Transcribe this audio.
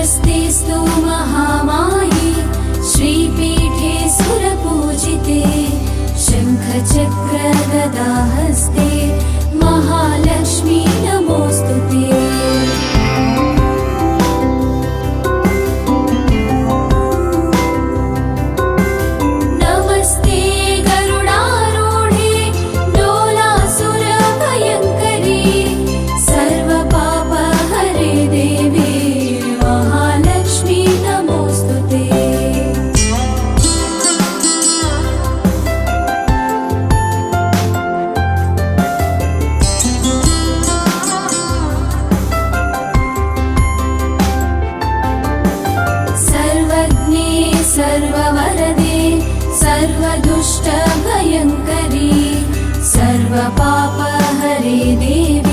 स्वस्तिस्तु महामाये श्रीपीठे सुरपूजिते शङ्खचक्रगदाहस्ते महालक्ष्मी नमोऽस्तुते। नमस्ते गरुडारूढे डोलासुरभयङ्करी सर्वपापहरे देवी महालक्ष्मी नमोऽस्तुते। सर्वज्ञे सर्ववरदे सर्वदुष्टभयङ्करी सर्वपापहरे देवी